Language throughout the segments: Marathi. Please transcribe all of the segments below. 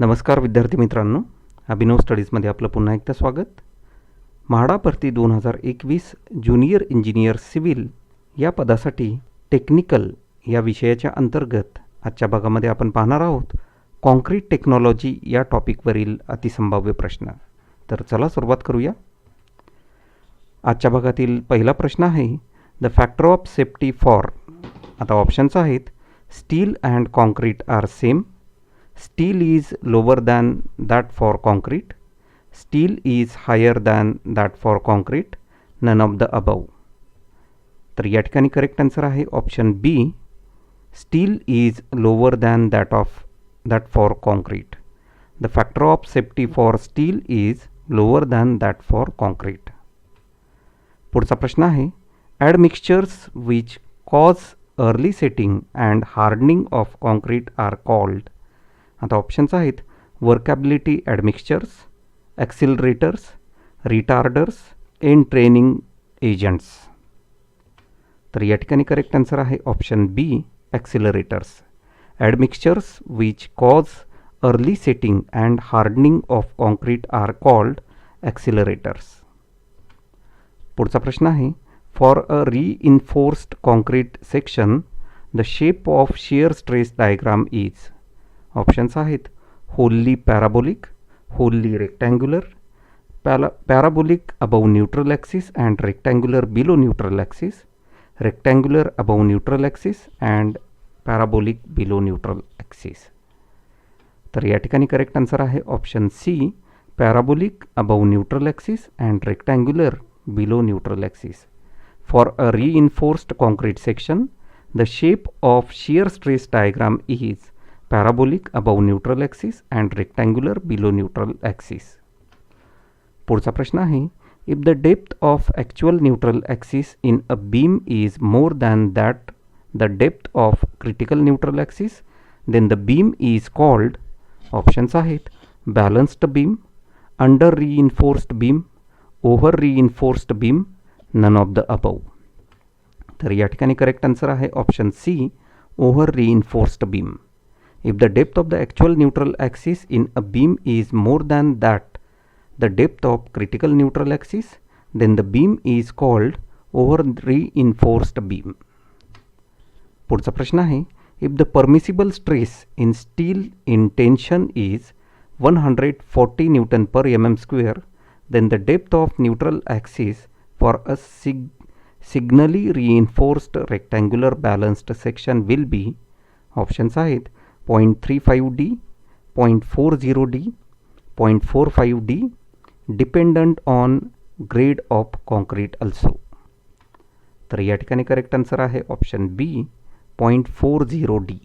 नमस्कार विद्यार्थी मित्रांनो, अभिनव स्टडीजमध्ये आपलं पुन्हा एकदा स्वागत. म्हाडा भरती 2021 ज्युनियर इंजिनियर सिव्हिल या पदासाठी टेक्निकल या विषयाच्या अंतर्गत आजच्या भागामध्ये आपण पाहणार आहोत कॉन्क्रीट टेक्नॉलॉजी या टॉपिकवरील अतिसंभाव्य प्रश्न. तर चला सुरुवात करूया. आजच्या भागातील पहिला प्रश्न आहे, the factor of safety for. आता ऑप्शन्स आहेत, steel and concrete are same, steel is lower than that for concrete, steel is higher than that for concrete, none of the above. तर या ठिकाणी करेक्ट आन्सर आहे option B, steel is lower than that for concrete. The factor of safety for steel is lower than that for concrete. पुढचा प्रश्न आहे, admixtures which cause early setting and hardening of concrete are called. आता ऑप्शन्स आहेत, workability admixtures, accelerators, retarders, entraining agents. तर या ठिकाणी करेक्ट आन्सर आहे option B, accelerators. Admixtures which cause early setting and hardening of concrete are called accelerators. पुढचा प्रश्न आहे, for a reinforced concrete section the shape of shear stress diagram is. Options आहेत, wholly parabolic, wholly rectangular, parabolic above neutral axis and rectangular below neutral axis, rectangular above neutral axis and parabolic below neutral axis. तर या ठिकाणी करेक्ट आन्सर आहे option C, parabolic above neutral axis and rectangular below neutral axis. For a reinforced concrete section the shape of shear stress diagram is parabolic above neutral axis and rectangular below neutral axis. पुढचा प्रश्न आहे, if the depth of actual neutral axis in a beam is more than the depth of critical neutral axis, then the beam is called. options आहेत, balanced beam, under reinforced beam, over reinforced beam, none of the above. तर या ठिकाणी करेक्ट आन्सर आहे option C, over reinforced beam. If the depth of the actual neutral axis in a beam is more than the depth of critical neutral axis, then the beam is called over reinforced beam. पुढचा प्रश्न आहे, if the permissible stress in steel in tension is 140 Newton per mm square, then the depth of neutral axis for a signally reinforced rectangular balanced section will be. options आहेत, 0.35D, 0.40D, 0.45D, dependent on grade of concrete also. तर या ठिकाणी करेक्ट आन्सर आहे ऑप्शन बी, 0.40D.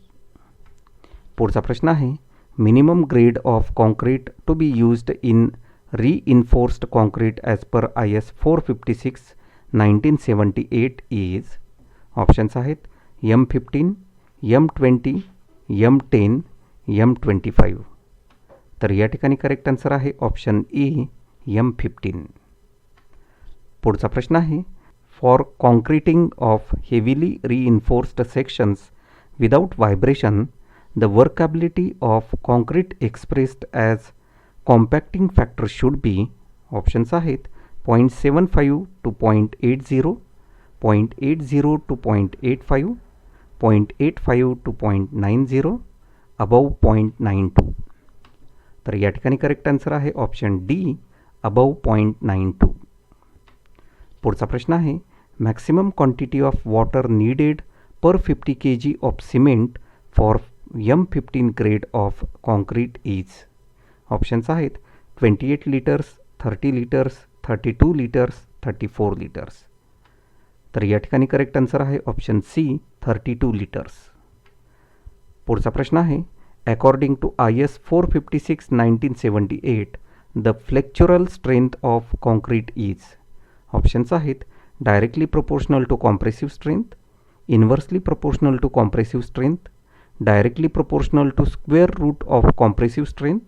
पुढचा प्रश्न आहे, minimum grade of concrete to be used in reinforced concrete as per IS 456 1978 is. Options आहेत, M15, M20, M10, M25. तर या ठिकाणी करेक्ट आन्सर आहे ऑप्शन ए, M15. पुढचा प्रश्न आहे, for concreting of heavily reinforced sections without vibration the workability of concrete expressed as compacting factor should be. Options आहेत, 0.75 to 0.80, 0.80 to 0.85, 0.85 to 0.90, above 0.92. तर या ठिकाणी करेक्ट आन्सर आहे ऑप्शन डी, अबव 0.92. पुढचा प्रश्न आहे, maximum quantity of water needed per 50 kg of cement for M15 grade of concrete is. Options आहेत, 28 लिटर्स, 30 लिटर्स, 32 लिटर्स, 34 लिटर्स. तर या ठिकाणी करेक्ट आन्सर आहे ऑप्शन सी, 32 लिटर्स. पुढचा प्रश्न आहे, according to IS 456 1978 the flexural strength of concrete is. Options आहेत, directly proportional to compressive strength, inversely proportional to compressive strength, directly proportional to square root of compressive strength,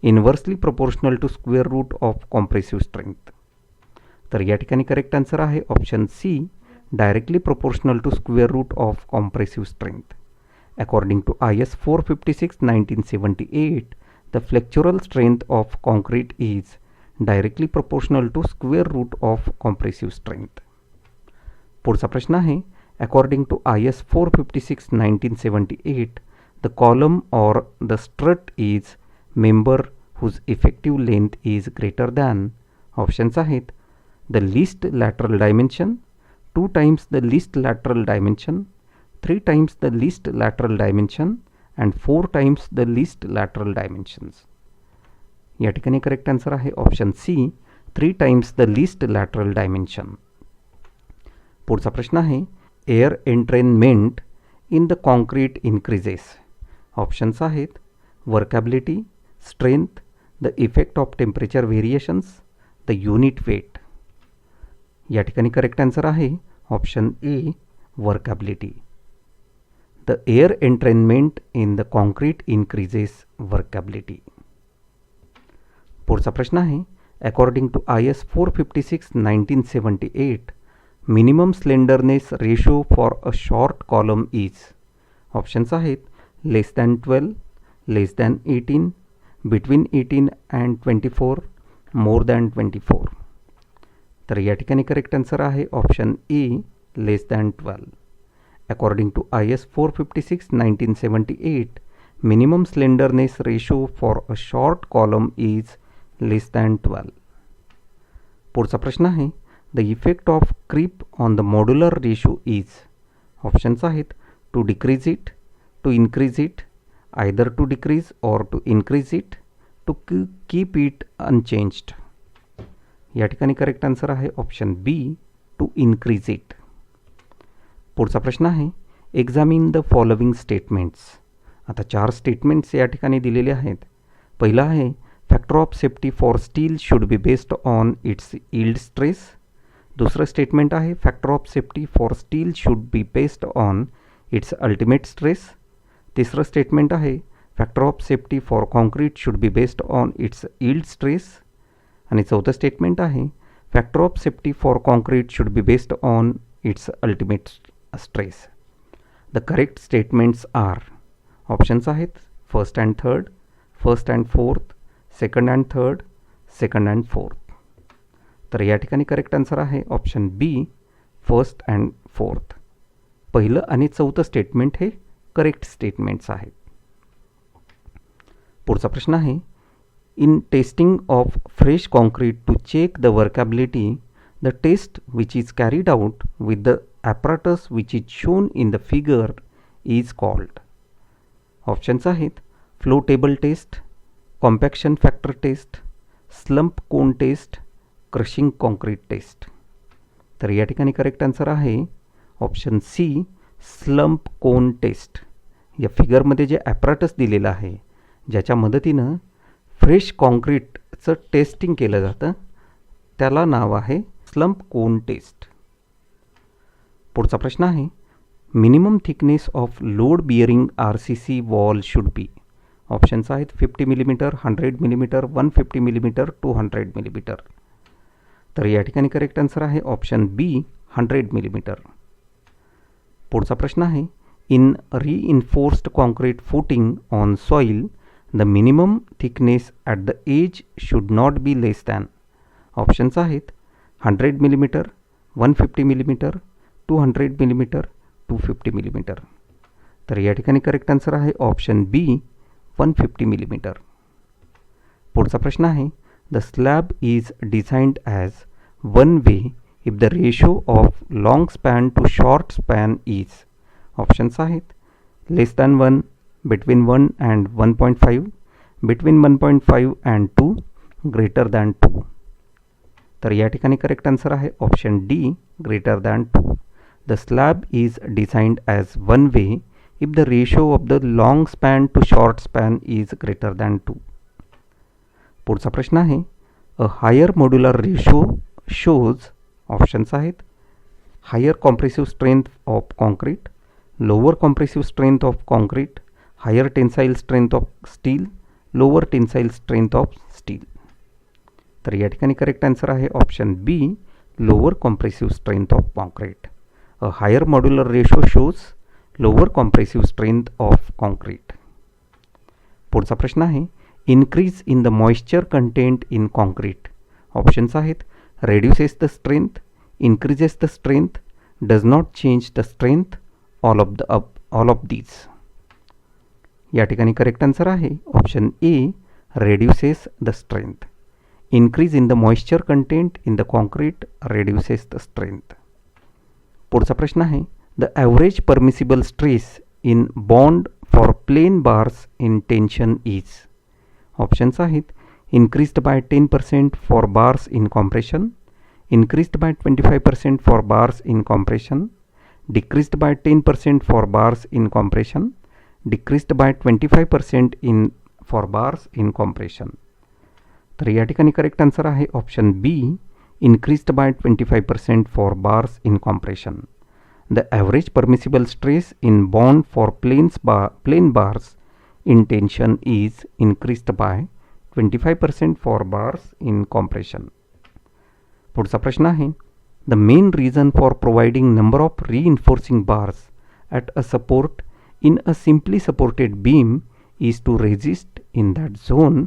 inversely proportional to square root of compressive strength. तर या ठिकाणी करेक्ट आन्सर आहे option C, directly proportional to square root of compressive strength. According to IS 456 1978, the flexural strength of concrete is directly proportional to square root of compressive strength. पुढचा प्रश्न आहे, according to IS 456 1978, the column or the strut is member whose effective length is greater than. Options आहेत, the least lateral dimension, 2 times the least lateral dimension, 3 times the least lateral dimension and 4 times the least lateral dimensions. या ठिकाणी करेक्ट आन्सर आहे option C, 3 times the least lateral dimension. पुढचा प्रश्न आहे, air entrainment in the concrete increases. Options आहेत, workability, strength, the effect of temperature variations, the unit weight. या ठिकाणी करेक्ट आन्सर आहे option A, workability. The air entrainment in the concrete increases workability. पुढचा प्रश्न आहे, according to IS 456 1978, minimum slenderness ratio for a short column is. Options आहेत, less than 12, less than 18, between 18 and 24, more than 24. तर या ठिकाणी करेक्ट आन्सर आहे option A, less than 12. According to IS 456 1978, minimum slenderness ratio for a short column is less than 12. पुढचा प्रश्न आहे, the effect of creep on the modular ratio is. Options आहेत, to decrease it, to increase it, either to decrease or to increase it, to keep it unchanged. या ठिकाणी करेक्ट आन्सर आहे option B, to increase it. पुढचा प्रश्न आहे, एक्झामिन द फॉलोविंग स्टेटमेंट्स. आता 4 स्टेटमेंट्स या ठिकाणी दिलेले आहेत. पहिला आहे, factor of safety for steel should be based on its yield stress. दुसरं स्टेटमेंट आहे, factor of safety for steel should be based on its ultimate stress. तिसरं स्टेटमेंट आहे, factor of safety for concrete should be based on its yield stress. आणि चौथं स्टेटमेंट आहे, factor of safety for concrete should be based on its ultimate stress. The correct statements are. Options आहेत, first and third, first and fourth, second and third, second and fourth. तर या ठिकाणी करेक्ट आन्सर आहे option B, first and fourth. पहिलं आणि चौथं स्टेटमेंट हे करेक्ट स्टेटमेंट्स आहेत. पुढचा प्रश्न आहे, in testing of fresh concrete to check the workability, the test which is carried out with the apparatus which is shown in the figure is called. Options आहेत, flow table test, compaction factor test, slump cone test, crushing concrete test. तर या ठिकाणी करेक्ट आन्सर आहे option C, slump cone test. या फिगरमध्ये जे ॲपराटस दिलेलं आहे, ज्याच्या मदतीनं फ्रेश कॉन्क्रीटचं टेस्टिंग केलं जातं, त्याला नाव आहे स्लंप कोन टेस्ट. पुढचा प्रश्न आहे, minimum thickness of load bearing RCC wall should be. Options आहेत, 50 मिलीमीटर, 100 मिलीमीटर, 150 मिलीमीटर, 200 मिलीमीटर. तर या ठिकाणी करेक्ट आन्सर आहे ऑप्शन बी, 100 मिलीमीटर. पुढचा प्रश्न आहे, in reinforced concrete footing on soil, the minimum thickness at the edge should not be less than. Options आहेत, 100 मिलीमीटर, 150 मिलीमीटर, 200 मिलीमीटर, 250 मिलीमीटर. तर या ठिकाणी करेक्ट आन्सर आहे ऑप्शन बी, 150 मिलीमीटर. पुढचा प्रश्न आहे, the slab is designed as one way if the ratio of long span to short span is. Options आहेत, less than 1, between 1 and 1.5, between 1.5 and 2, greater than 2. तर या ठिकाणी करेक्ट आन्सर आहे option D, greater than 2. The slab is designed as one way if the ratio of the long span to short span is greater than 2. पुढचा प्रश्न आहे, a higher modular ratio shows. Options आहेत, higher compressive strength of concrete, lower compressive strength of concrete, higher tensile strength of steel, lower tensile strength of steel. तर या ठिकाणी करेक्ट आन्सर आहे option B, lower compressive strength of concrete. A higher modular ratio shows lower compressive strength of concrete. पुढचा प्रश्न आहे, increase in the moisture content in concrete. Options आहेत reduces the strength, increases the strength, does not change the strength, all of these. या ठिकाणी करेक्ट आन्सर आहे option A, reduces the strength. Increase in the moisture content in the concrete reduces the strength. पुढचा प्रश्न आहे the average permissible stress in bond for plain bars in tension is. Options आहेत increased by 10% for bars in compression, increased by 25% for bars in compression, decreased by 10% for bars in compression, decreased by 25% for bars in compression. तर या ठिकाणी करेक्ट आन्सर आहे option B, increased by 25% for bars in compression. The average permissible stress in bond for plain bars in tension is increased by 25% for bars in compression. पुढचा प्रश्न आहे the main reason for providing number of reinforcing bars at a support in a simply supported beam is to resist in that zone.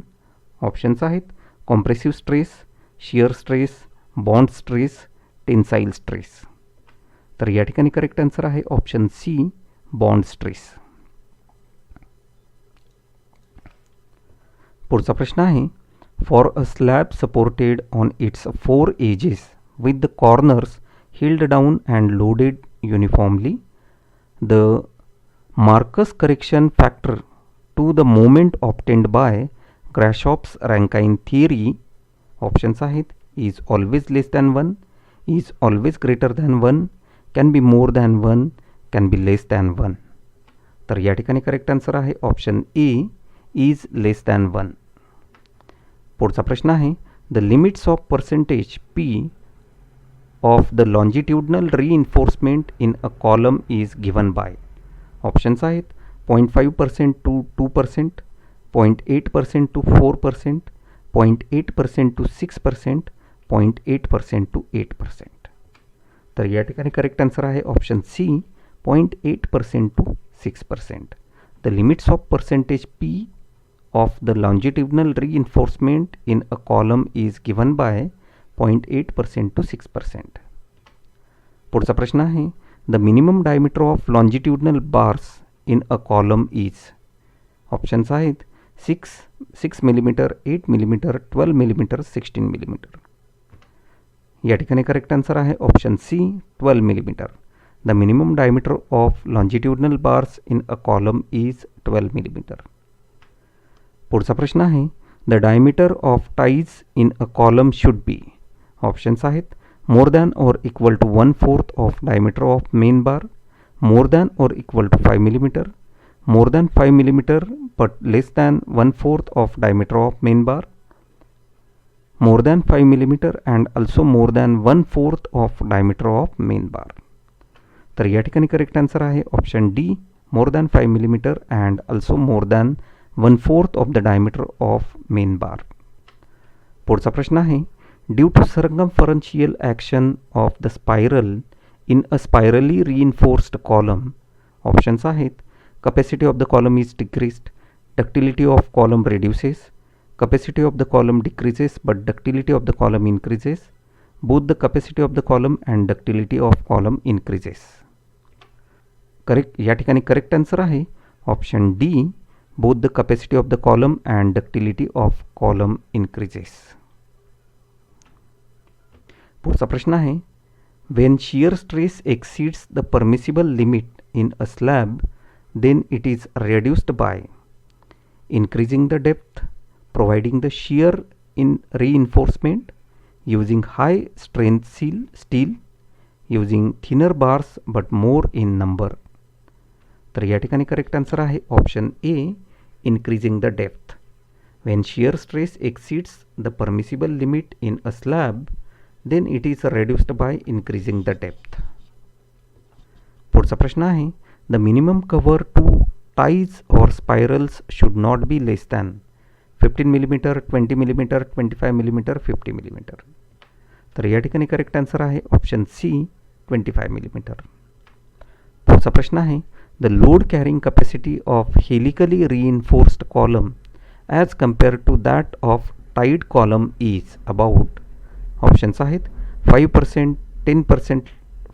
Options आहेत compressive stress, shear stress, bond stress, tensile stress. तर या ठिकाणी करेक्ट आन्सर आहे ऑप्शन सी, बॉन्ड स्ट्रेस. पुढचा प्रश्न आहे for a slab supported on its 4 edges with the corners held down and loaded uniformly the Marcus correction factor to the moment obtained by Grashof's Rankine theory. Options आहेत is always less than 1, is always greater than 1, can be more than 1, can be less than 1. तर या ठिकाणी करेक्ट आन्सर आहे option A, is less than 1. पुढचा प्रश्न आहे the limits of percentage P of the longitudinal reinforcement in a column is given by. Options आहेत 0.5% टू 2%, 0.8% टू 4%, 0.8% टू 6%, 0.8% टू 8%. तर या ठिकाणी करेक्ट आन्सर आहे option C, 0.8% to 6%. The limits of percentage P of the longitudinal reinforcement in a column is given by 0.8% to 6%. पुढचा प्रश्न आहे the minimum diameter of longitudinal bars in a column is. Options आहेत 6 mm, 8 mm, 12 mm, 16 mm. या ठिकाणी करेक्ट आन्सर आहे option C, 12 mm. The minimum diameter of longitudinal bars in a column is 12 mm. पुढचा प्रश्न आहे the diameter of ties in a column should be. Options आहेत more than or equal to 1/4 of diameter of main bar, more than or equal to 5 mm, more than 5 mm but less than 1/4 of diameter of main bar, more than 5 mm and also more than 1/4 of diameter of main bar. तर या ठिकाणी करेक्ट आन्सर आहे option D, more than 5 mm and also more than 1/4 of the diameter of main bar. पुढचा प्रश्न आहे due to circumferential action of the spiral in a spirally reinforced column. Options आहेत capacity of the column is decreased, ductility of column reduces, capacity of the column decreases but ductility of the column increases, both the capacity of the column and ductility of column increases. Correct या ठिकाणी करेक्ट आन्सर आहे option D, both the capacity of the column and ductility of column increases. पुढचा प्रश्न आहे when shear stress exceeds the permissible limit in a slab then it is reduced by increasing the depth, providing the shear in reinforcement, using high strength steel, using thinner bars but more in number. तर या ठिकाणी करेक्ट आन्सर आहे option A, increasing the depth. When shear stress exceeds the permissible limit in a slab, then it is reduced by increasing the depth. पुढचा प्रश्न आहे the minimum cover to ties or spirals should not be less than 15 mm, 20 mm, 25 mm, 50 mm. तर या ठिकाणी करेक्ट आन्सर आहे ऑप्शन सी, 25 mm. पुढचा प्रश्न आहे the load carrying capacity of helically reinforced column as compared to that of tied column is about. Options आहेत 5%, 10%,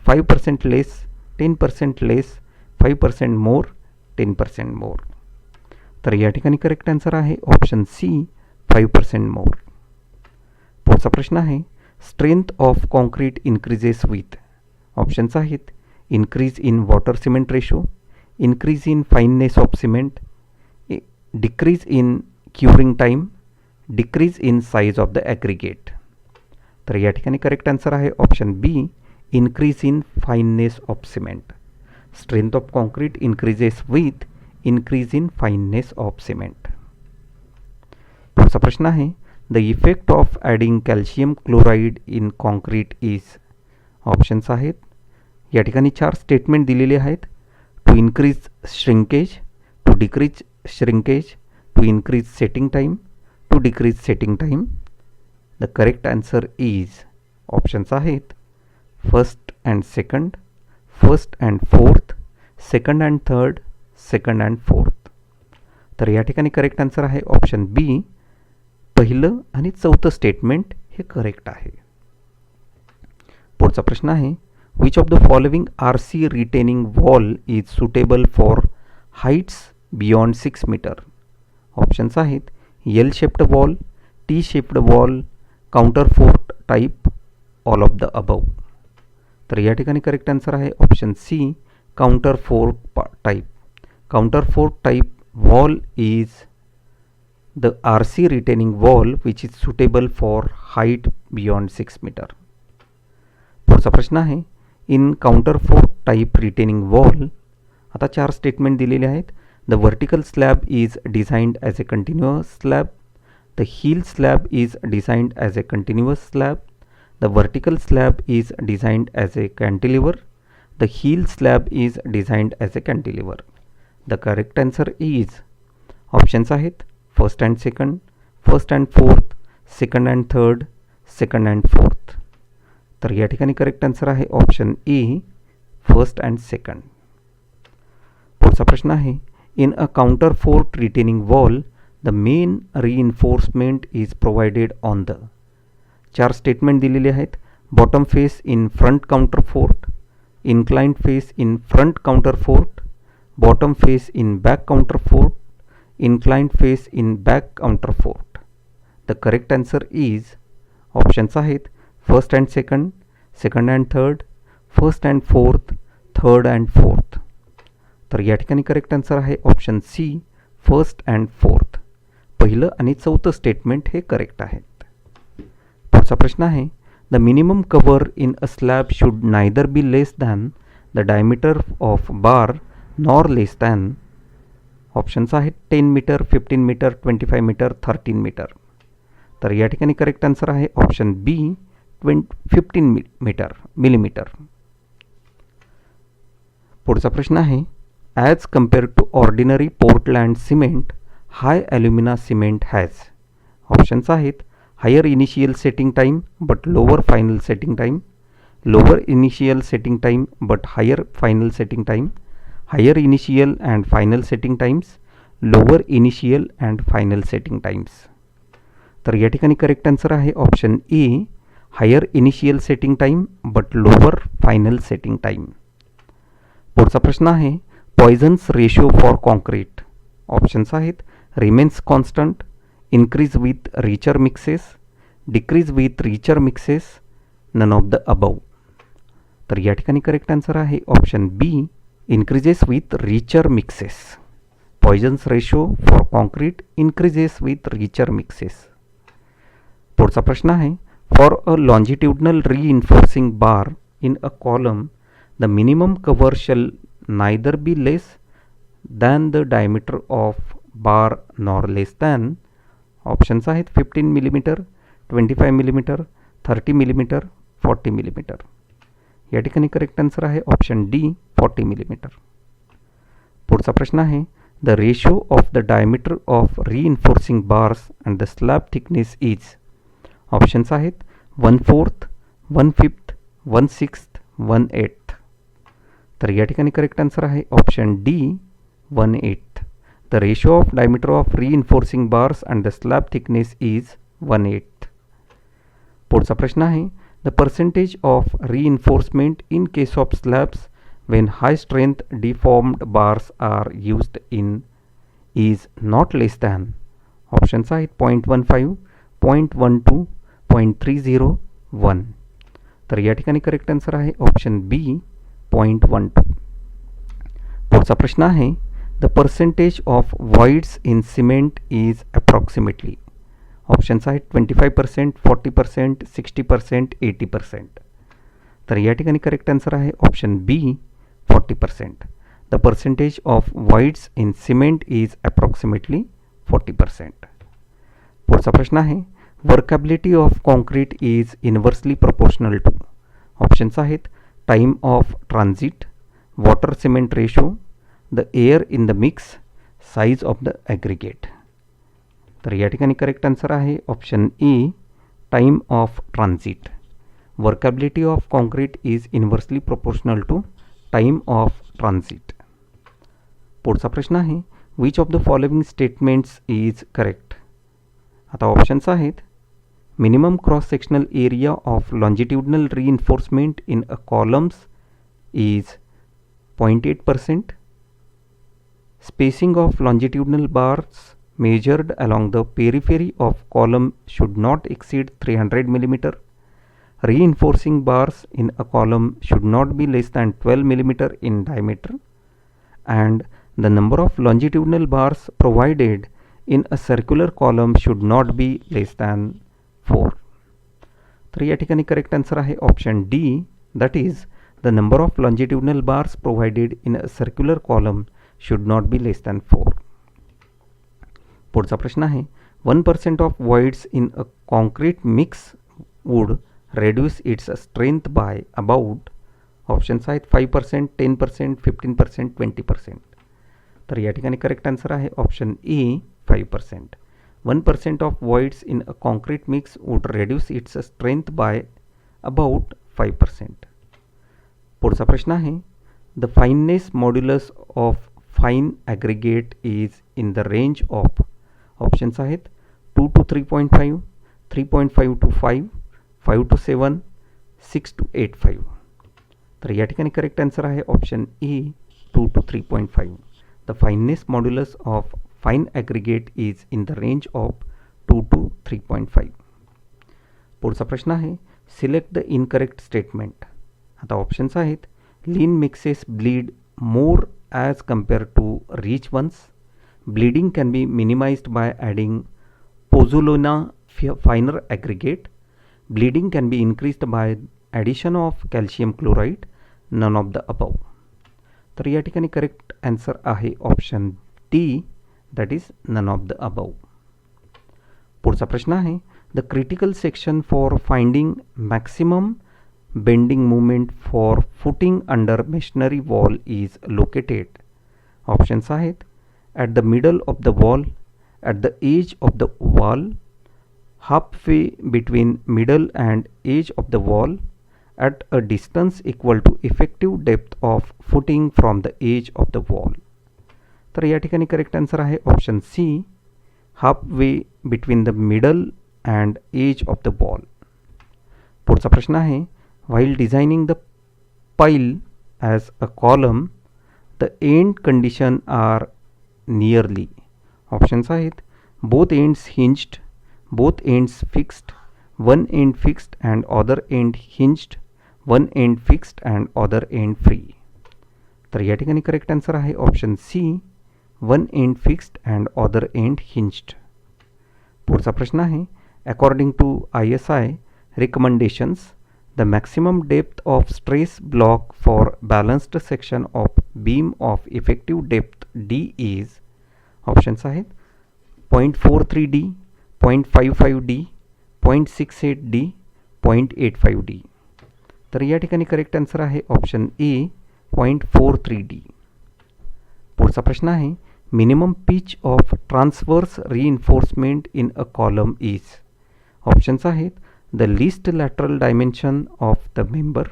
5% लेस, 10% लेस, 5% मोर, 10% मोर. तर या ठिकाणी करेक्ट आन्सर आहे ऑप्शन सी 5% मोर. पुढचा प्रश्न आहे strength of concrete increases with. Options आहेत increase in water cement ratio, increase in fineness of cement, decrease in curing time, decrease in size of the aggregate. तर या ठिकाणी करेक्ट आन्सर आहे option B increase in fineness of cement. Strength of concrete increases with increase in fineness of cement. पुढचा प्रश्न आहे the effect of adding calcium chloride in concrete is. Options आहेत या ठिकाणी 4 स्टेटमेंट दिलेले आहेत. To increase shrinkage, to decrease shrinkage, to increase setting time, to decrease setting time. The correct answer is options आहेत first and second, first and fourth, second and third, second and fourth. तर या ठिकाणी करेक्ट आन्सर आहे ऑप्शन बी पहिलं आणि चौथं स्टेटमेंट हे करेक्ट आहे. पुढचा प्रश्न आहे which of the following RC retaining wall is suitable for heights beyond 6 metre. Options आहेत L shaped wall, T shaped wall, counterfort type, all of the above. तर या ठिकाणी करेक्ट आन्सर आहे option C counterfort type. Counterfort type wall is the RC retaining wall which is suitable for height beyond 6 meter. पुढचा प्रश्न आहे in counterfort type retaining wall. आता 4 स्टेटमेंट दिलेले आहेत. The vertical slab is designed as a continuous slab, the heel slab is designed as a continuous slab, the vertical slab is designed as a cantilever, the heel slab is designed as a cantilever. The correct answer is options आहेत first and second, first and fourth, second and third, second and fourth. तर या ठिकाणी करेक्ट आन्सर आहे option A first and second. पुढचा प्रश्न आहे in a counter fort retaining wall the main reinforcement is provided on the. 4 statement दिलेले आहेत. Bottom face in front counter fort, inclined face in front counter fort, bottom face in back counter fort, inclined face in back counter fort. The correct answer is options आहेत first and second, second and third, first and fourth, third and fourth. तर या ठिकाणी करेक्ट आन्सर आहे option C first and fourth. पहिलं आणि चौथं स्टेटमेंट हे करेक्ट आहेत. पुढचा प्रश्न आहे the minimum cover in a slab should neither B less than the diameter of bar nor less than. Options आहेत 10 मीटर, 15 मीटर, 25 मीटर, 13 मीटर. तर या ठिकाणी करेक्ट आन्सर आहे ऑप्शन बी 15 मिलीमीटर. पुढचा प्रश्न आहे as compared to ordinary Portland cement high alumina cement has. Options आहेत higher initial setting time but lower final setting time, lower initial setting time but higher final setting time, higher initial and final setting times, lower initial and final setting times. तर या ठिकाणी करेक्ट आन्सर आहे option A higher initial setting time but lower final setting time. पुढचा प्रश्न आहे Poisson's ratio for concrete. Options आहेत remains constant, increase with richer mixes, decrease with richer mixes, none of the above. तर या ठिकाणी करेक्ट आन्सर आहे option B increases with richer mixes. Poisson's ratio for concrete increases with richer mixes. पुढचा प्रश्न आहे for a longitudinal reinforcing bar in a column the minimum cover shall neither be less than the diameter of bar nor less than. Options आहेत 15 मिलीमीटर, 25 मिलीमीटर, 30 मिलीमीटर, 40 मिलीमीटर. या ठिकाणी करेक्ट आन्सर आहे ऑप्शन डी 40 मिलीमीटर. पुढचा प्रश्न आहे the ratio of the diameter of reinforcing bars and the slab thickness is. Options आहेत 1/4, 1/5, 1/6, 1/8. तर या ठिकाणी करेक्ट आन्सर आहे option D 1/8. The ratio of diameter of reinforcing bars and the slab thickness is 1/8. पुढचा प्रश्न आहे, the percentage of reinforcement in case of slabs when high strength deformed bars are used in is not less than. Options आहेत 0.15, 0.12, 0.30, 1. तर या ठिकाणी करेक्ट आन्सर आहे ऑप्शन बी 0.12. पुढचा प्रश्न आहे, the percentage of voids in cement is approximately. Options आहेत 25%, 40%, 60%, 80%. तर या ठिकाणी करेक्ट आन्सर आहे option B 40%. The percentage of voids in cement is approximately 40%. पुढचा प्रश्न आहे, workability of concrete is inversely proportional to. Options आहेत time of transit, water cement ratio, the air in the mix, size of the aggregate. तर या ठिकाणी करेक्ट आन्सर आहे option E time of transit. Workability of concrete is inversely proportional to time of transit. पुढचा प्रश्न आहे, which of the following statements is correct. आता ऑप्शन्स आहेत minimum cross sectional area of longitudinal reinforcement in a columns is 0.8%. Spacing of longitudinal bars measured along the periphery of column should not exceed 300 mm. Reinforcing bars in a column should not be less than 12 mm in diameter. And the number of longitudinal bars provided in a circular column should not be less than 4. तर या ठिकाणी करेक्ट आन्सर आहे option D, that is the number of longitudinal bars provided in a circular column should not be less than 4. पुढचा प्रश्न आहे, 1% of voids in a concrete mix would reduce its strength by about. Options आहेत 5%, 10%, 15%, 20%. तर या ठिकाणी करेक्ट आन्सर आहे option A 5%. 1% of voids in a concrete mix would reduce its strength by about 5%. पुढचा प्रश्न आहे, the fineness modulus of fine aggregate is in the range of. Options आहेत 2 to 3.5, 3.5 to 5, 5 to 7, 6 to 8.5. तर या ठिकाणी करेक्ट आन्सर आहे option A 2 to 3.5. The fineness modulus of fine aggregate is in the range of 2 to 3.5. पुढचा प्रश्न आहे, सिलेक्ट द इनकरेक्ट स्टेटमेंट. आता ऑप्शन्स आहेत lean mixes bleed more as compared to rich ones. Bleeding can be minimized by adding pozzolana finer aggregate. Bleeding can be increased by addition of calcium chloride. None of the above. तर या ठिकाणी करेक्ट आन्सर आहे option D, that is none of the above. पुढचा प्रश्न आहे, the critical section for finding maximum bending moment for footing under masonry wall is located. Options आहेत at the middle of the wall, at the edge of the wall, halfway between middle and edge of the wall, at a distance equal to effective depth of footing from the edge of the wall. तर या ठिकाणी करेक्ट आन्सर आहे option C halfway between the middle and edge of the wall. पुढचा प्रश्न आहे, while designing the pile as a column, the end condition are nearly. Options आहेत both ends hinged, both ends fixed, one end fixed and other end hinged, one end fixed and other end free. तर या ठिकाणी करेक्ट आन्सर आहे option C one end fixed and other end hinged. पुढचा प्रश्न आहे, according to ISI recommendations, the maximum depth of stress block for balanced section of beam of effective depth D is. Options आहेत 0.43D, 0.55D, 0.68D, 0.85D. तर या ठिकाणी करेक्ट आन्सर आहे ऑप्शन ए 0.43D. पुढचा प्रश्न आहे, minimum pitch of transverse reinforcement in a column is. Options आहेत the least lateral dimension of the member,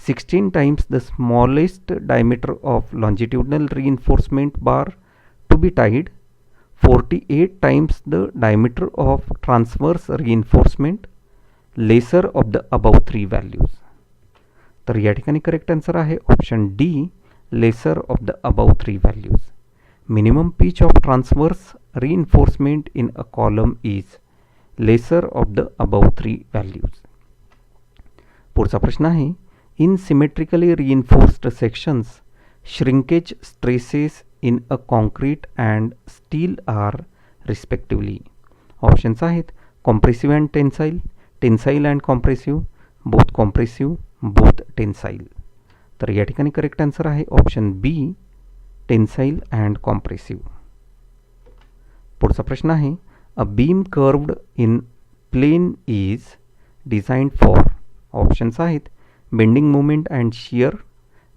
16 times the smallest diameter of longitudinal reinforcement bar, to be tied 48 times the diameter of transverse reinforcement lesser of the above 3 values. तर या ठिकाणी करेक्ट आन्सर आहे option D, lesser of the above 3 values. Minimum pitch of transverse reinforcement in a column is lesser of the above 3 values. पुढचा प्रश्न आहे, in symmetrically reinforced sections shrinkage stresses in a concrete and steel are respectively. Options आहेत compressive and tensile, tensile and compressive, both compressive, both tensile. तर या ठिकाणी करेक्ट आन्सर आहे option B, tensile and compressive. पुढचा प्रश्न आहे, a beam curved in plane is designed for. Options आहेत bending moment and shear,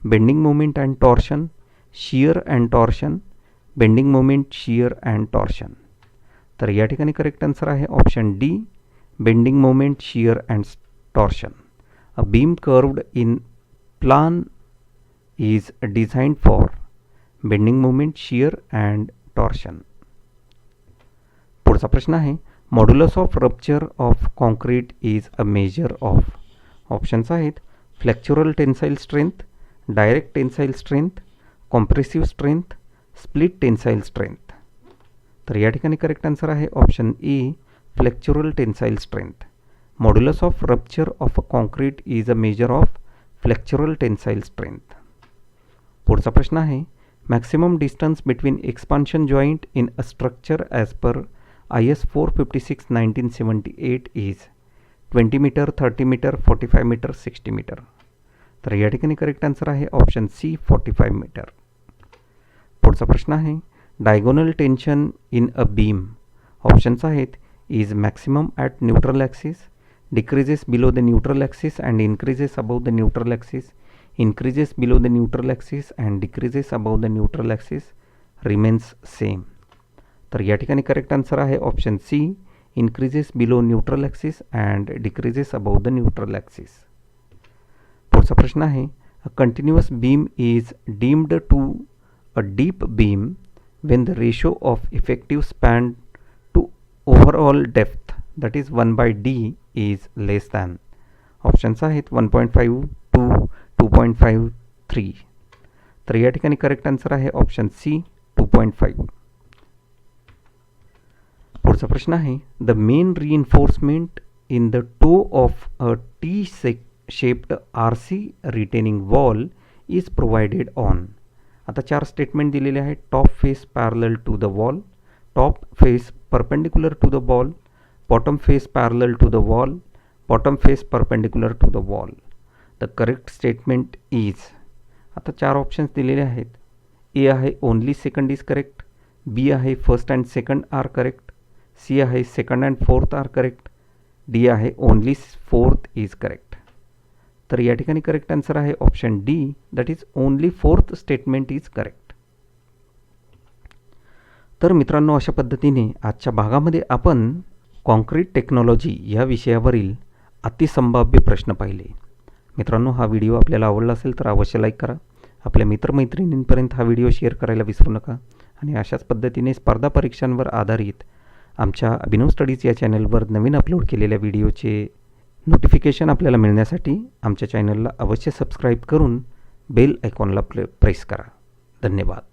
bending moment and torsion, shear and torsion, bending moment, shear and torsion. तर या ठिकाणी करेक्ट आन्सर आहे option D, bending moment, shear and torsion. A beam curved in plan is designed for bending moment, shear and torsion. पुढचा प्रश्न आहे, modulus of rupture of concrete is a measure of. Options आहेत flexural tensile strength, direct tensile strength, compressive strength, split tensile strength. तर या ठिकाणी करेक्ट आन्सर आहे option A, flexural tensile strength. Modulus of rupture of a concrete is a measure of flexural tensile strength. पुढचा प्रश्न आहे, maximum distance between expansion joint in a structure as per IS 456/1978 is 20 meter, 30 meter, 45 meter, 60 meter. तर या ठिकाणी करेक्ट आन्सर आहे ऑप्शन सी, 45 मीटर. पुढचा प्रश्न आहे, diagonal tension in a beam. Options आहेत is maximum at neutral axis, decreases below the neutral axis and increases above the neutral axis, increases below the neutral axis and decreases above the neutral axis, remains same. तर या ठिकाणी करेक्ट आन्सर आहे option C, increases below neutral axis and decreases above the neutral axis. पुढचा प्रश्न आहे, a continuous beam is deemed to a deep beam when the ratio of effective span to overall depth, that is 1/d, is less than. Options आहेत 1.5, 2, 2.5, 3. तर या ठिकाणी करेक्ट आन्सर आहे ऑप्शन सी, 2.5. पुढचा प्रश्न आहे, the main reinforcement in the toe of a T shaped RC retaining wall is provided on. आता 4 स्टेटमेंट दिलेले आहेत. Top face parallel to the wall, top face perpendicular to the wall, bottom face parallel to the wall, bottom face perpendicular to the wall. The correct statement is, आता 4 ऑप्शन्स दिलेले आहेत. ए आहे only second is correct, B आहे first and second are correct, C आहे second and fourth are correct, D आहे ओनली फोर्थ इज करेक्ट. तर या ठिकाणी करेक्ट आन्सर आहे option D, that is only fourth statement is correct. तर मित्रांनो, अशा पद्धतीने आजच्या भागामध्ये आपण कॉन्क्रीट टेक्नॉलॉजी या विषयावरील अतिसंभाव्य प्रश्न पाहिले. मित्रांनो, हा व्हिडिओ आपल्याला आवडला असेल तर अवश्य लाईक करा. आपल्या मित्रमैत्रिणींपर्यंत हा व्हिडिओ शेअर करायला विसरू नका. आणि अशाच पद्धतीने स्पर्धा परीक्षांवर आधारित आमच्या अभिनव स्टडीज या चॅनलवर नवीन अपलोड केलेल्या व्हिडिओचे नोटिफिकेशन आपल्याला मिळण्यासाठी आमच्या चॅनलला अवश्य सबस्क्राईब करून बेल आयकॉनला प्रेस करा. धन्यवाद.